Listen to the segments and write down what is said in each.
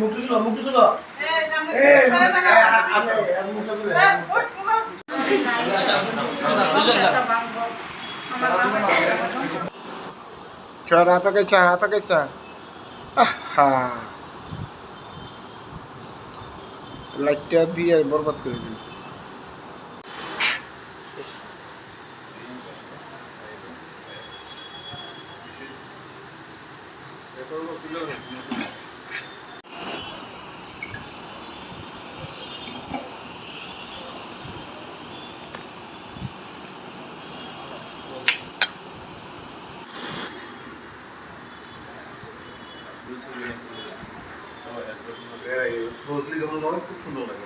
মুখটা তুলো चल आता कैसा लाइटটা দিয়ে বরবাদ করে দিল। রোজলি যেমন নয় খুব সুন্দর লাগে।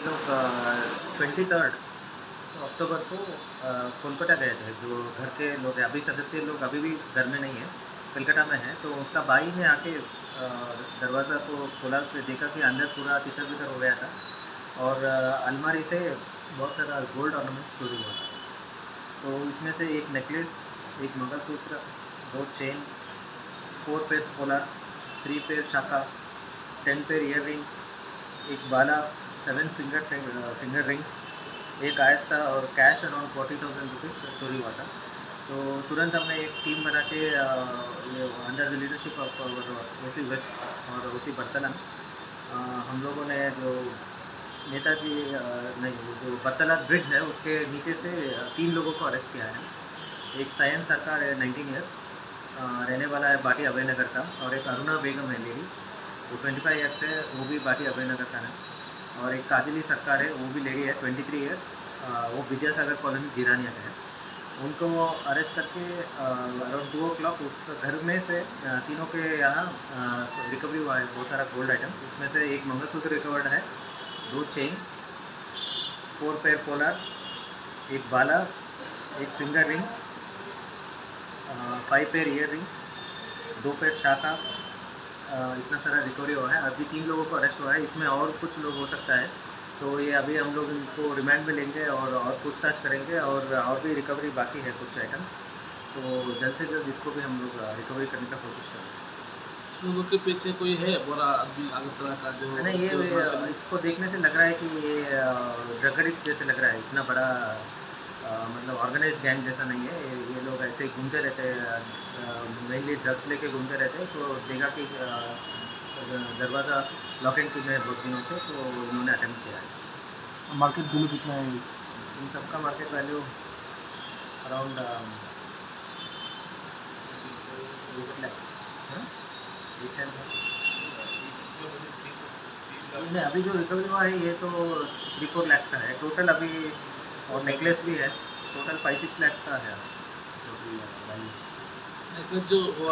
लोग 23 अक्टूबर को कोलकाता गए थे। जो घर के लोग हैं, अभी सदस्य लोग अभी भी घर में नहीं है, कलकत्ता में है। तो उसका भाई ने आके दरवाज़ा को खोला तो देखा कि अंदर पूरा तितर बितर हो गया था और अलमारी से बहुत सारा गोल्ड ऑर्नामेंट्स चोरी हुआ था। तो इसमें से एक नेकलेस, एक मंगलसूत्र, 2 चेन, 4 पेयर पोलार्स, 3 पेयर शाखा, 10 पेयर ईयर रिंग, एक बाला, 7 फिंगर रिंग्स, एक आयस्ता और कैश अराउंड 40,000 रुपीज़ चोरी हुआ था। तो तुरंत हमने एक टीम बना के under the leadership of OC वेस्ट और ओसी बर्तलन हम लोगों ने जो नेताजी नहीं वो जो बर्तला ब्रिज है उसके नीचे से 3 लोगों को अरेस्ट किया है। एक सायन सरकार है 19 ईयर्स रहने वाला है, बाटी अभयनगर का, और एक अरुणा बेगम है लेडी, वो 25 ईयर्स है, वो भी बाटी अभयनगर का है। और एक काजली सरकार है, वो भी लेडी है 23 ईयर्स, वो विद्यासागर कॉलोनी जीरानिया का है। उनको अरेस्ट करके अराउंड 2 o'clock उसका घर में से तीनों के यहाँ रिकवरी हुआ है बहुत सारा गोल्ड आइटम। उसमें से एक मंगलसूत्र रिकवर्ड है, 2 चेन, 4 पेयर पोलार्स, एक बाला, एक finger ring, 5 pair ear ring, 2 pair शाखा, इतना सारा रिकवरी हुआ है। अभी 3 लोगों को अरेस्ट हुआ है, इसमें और कुछ लोग हो सकता है। तो ये अभी हम लोग इनको रिमांड में लेंगे और पूछताछ करेंगे और भी रिकवरी बाकी है कुछ आइटम्स। तो जल्द से जल्द इसको भी हम लोग रिकवरी करने का कोशिश करेंगे। इस लोगों के पीछे कोई है बड़ा आदमी अगरतला का जो नहीं, ये इसको देखने से लग रहा है कि ये ड्रग एडिक्ट जैसे लग रहा है, इतना बड़ा मतलब ऑर्गेनाइज्ड गैंग जैसा नहीं है। ये लोग ऐसे ही घूमते रहते हैं, मेनली ड्रग्स लेके घूमते रहते हैं। तो देखा कि दरवाज़ा लॉक एंड की है बहुत दिनों से, तो उन्होंने अटेम्प्ट किया है। मार्केट वैल्यू कितना है इन सबका मार्केट वैल्यू अराउंड 8 lakhs। नहीं, अभी जो रिकवरी हुआ है ये तो 3-4 lakhs का है टोटल अभी, और नेकलेस भी है, टोटल 5-6 lakhs का है टोटल वैल्यू। नेकलेस जो